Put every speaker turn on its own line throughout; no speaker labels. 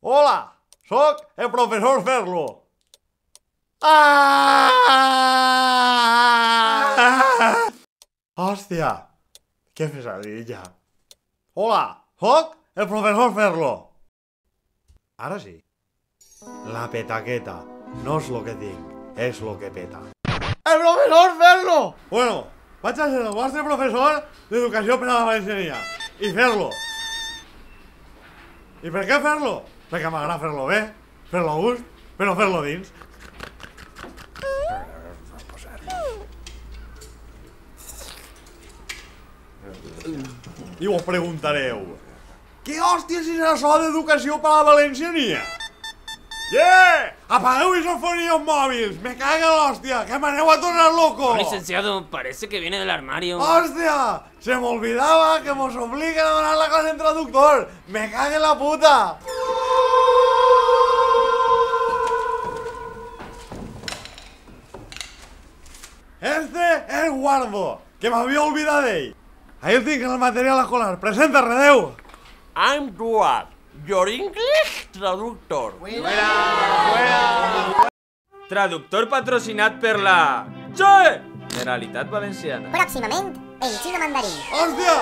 Hola, soc el professor Ferlo. Ah! Hòstia, que pesadilla. Hola, soc el professor Ferlo. Ara sí. La petaqueta no és lo que tinc, és lo que peta. El professor Ferlo! Bueno, vaig a ser el vostre professor d'educació per a la valenciania. I fer-lo. I per què fer-lo? Perquè m'agrada fer-lo bé, fer-lo a gust, però fer-lo dins. I vos preguntareu, què hòsties és això d'educació per a la valenciania? Yeah! Apagueu esos fonillos móviles, me caga l'hòstia, que m'aneu a tornar loco.
No, licenciado, parece que viene del armario.
¡Hostia! Se me olvidaba que nos obligan a donar la clase en traductor. ¡Me cague en la puta! Este es Guardo, que me había olvidado de él. Ahí tinc el material escolar. Presenta, Redeu.
I'm Duat, your English traductor.
Traductor patrocinat per la Generalitat Valenciana.
Pròximament, en xino mandarí.
¡Hostia!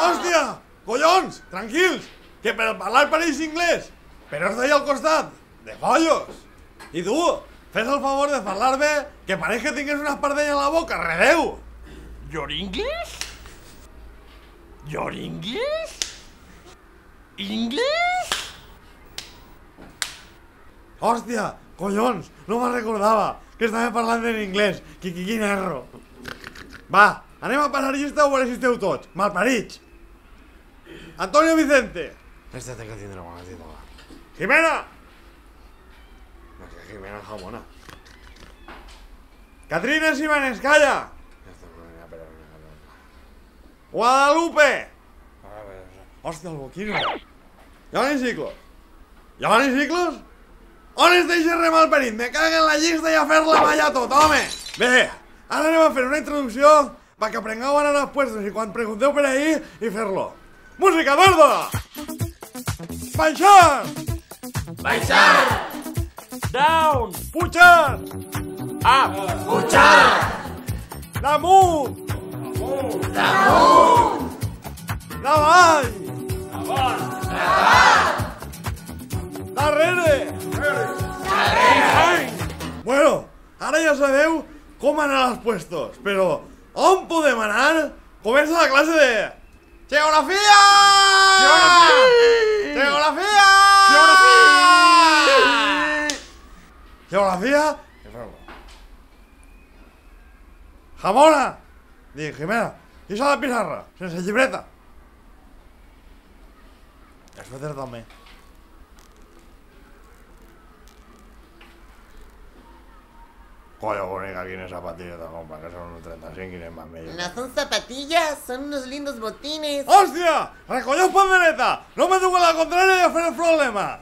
¡Hostia! ¡Collons! Tranquils, que per parlar pareix inglès, però és d'ahí al costat, de follos. I tu, fes el favor de parlar bé, que pareix que tingués una espardenya a la boca, Redeu.
Your English? Your English? English?
Hòstia, collons, no me'n recordava que estava parlant en anglès. Quin erro. Va, anem a passar llista o veure si esteu tots. Malparits. Antonio Vicente. Este té que tindre bona títula. Jimena. No, que Jimena és jamona. Catrina Simanes, calla. Guadalupe. Hòstia, el boquino. Giovanni Ciclos. Giovanni Ciclos? On és deixa re malparit? Me caga en la llista i a fer-la ballar tot, home! Bé, ara anem a fer una introducció perquè aprengueu a anar als puestos i quan pregunteu per ahí i fer-lo. Música d'orda! Baixar!
Baixar! Down!
Pujar!
Up! Pujar!
Damunt!
Damunt!
Davall! Darrere! Bueno, ara ja sabeu com anar als puestos, però on podem anar? Comença la clase de... Geografia! Geografia! Geografia! Jamona! Dic, Jimena, i això la pissarra, sense llibreta. El suéter també. Coño, bonica, quines zapatillas te compras, que son unos 35 y no más medios.
No son zapatillas, son unos lindos botines.
¡Hostia! ¡Recolleu pandereta! ¡No me toco la contraria de hacer el problema!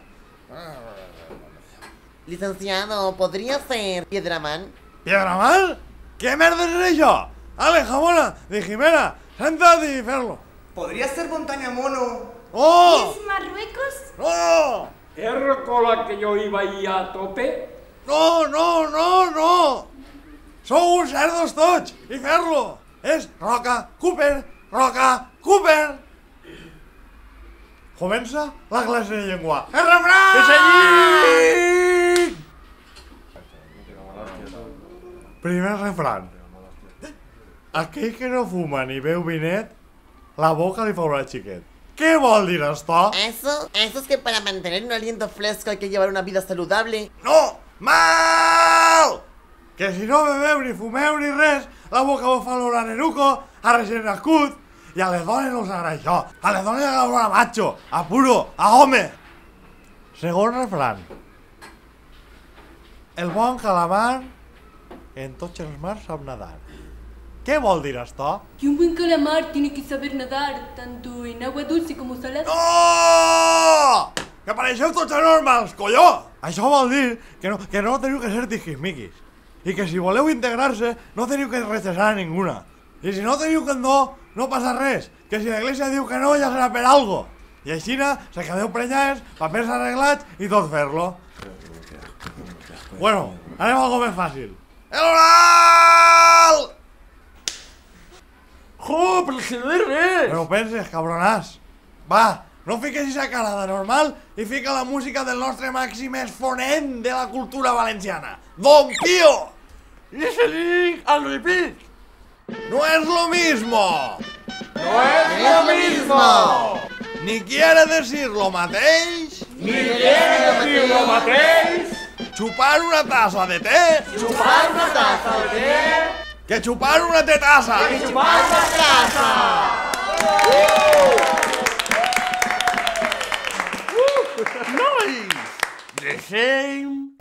Licenciado, ¿podría ser Piedraman?
¿Piedraman? ¿Qué merda es eso? Ale, jamona, de Jimena, séntate y ferlo.
¿Podría ser Montaña Mono?
¡Oh!
¿Es Marruecos?
¡No!
¿Es con la que yo iba ahí a tope?
No, no, no, no! Sou uns cerdos tots! I fer-lo! És Roca Cooper! Roca Cooper! Comença la classe de llengua. El refrán! Que seguim! Primer refrán. Aquell que no fuma ni beu vinet, la boca li faurà xiquet. ¿Qué vol dir esto?
Eso es que para mantener un aliento fresco hay que llevar una vida saludable.
No! Mal! Que si no bebeu ni fumeu ni res, la boca vos fa l'olor a nenuco, a recient nascut, i a les dones no us agrada això. A les dones agrada l'olor a macho, a puro, a home. Segon refrán. El bon calamar en tots els mars sap nadar. ¿Qué vol dir esto?
Que un buen calamar tiene que saber nadar, tanto en agua dulce como salada.
No! Que pareixeu tots anormals, colló! Això vol dir que no teniu que ser tiquismiquis. I que si voleu integrar-se, no teniu que rechazar a ninguna. I si no teniu que no passa res. Que si la iglesia diu que no, ja serà per algo. I així se quedeu prenyats, papers arreglats i tot fer-lo. Bueno, anem a algo més fàcil. El oral!
¡Jo, pero si no hay res!
No ho penses, cabronàs. Va, no fiquis esa cara de normal i fica la música del nostre màxim exponent de la cultura valenciana, Don Pío!
Listening and repeat!
¡No es lo mismo!
¡No es lo mismo!
Ni quiere decir lo mateix
¡Ni quiere decir lo matéis!
chupar una taza de té
¡Chupar una taza de té!
que chupar una tetasa.
¡Chupar una taza! Nice! The same.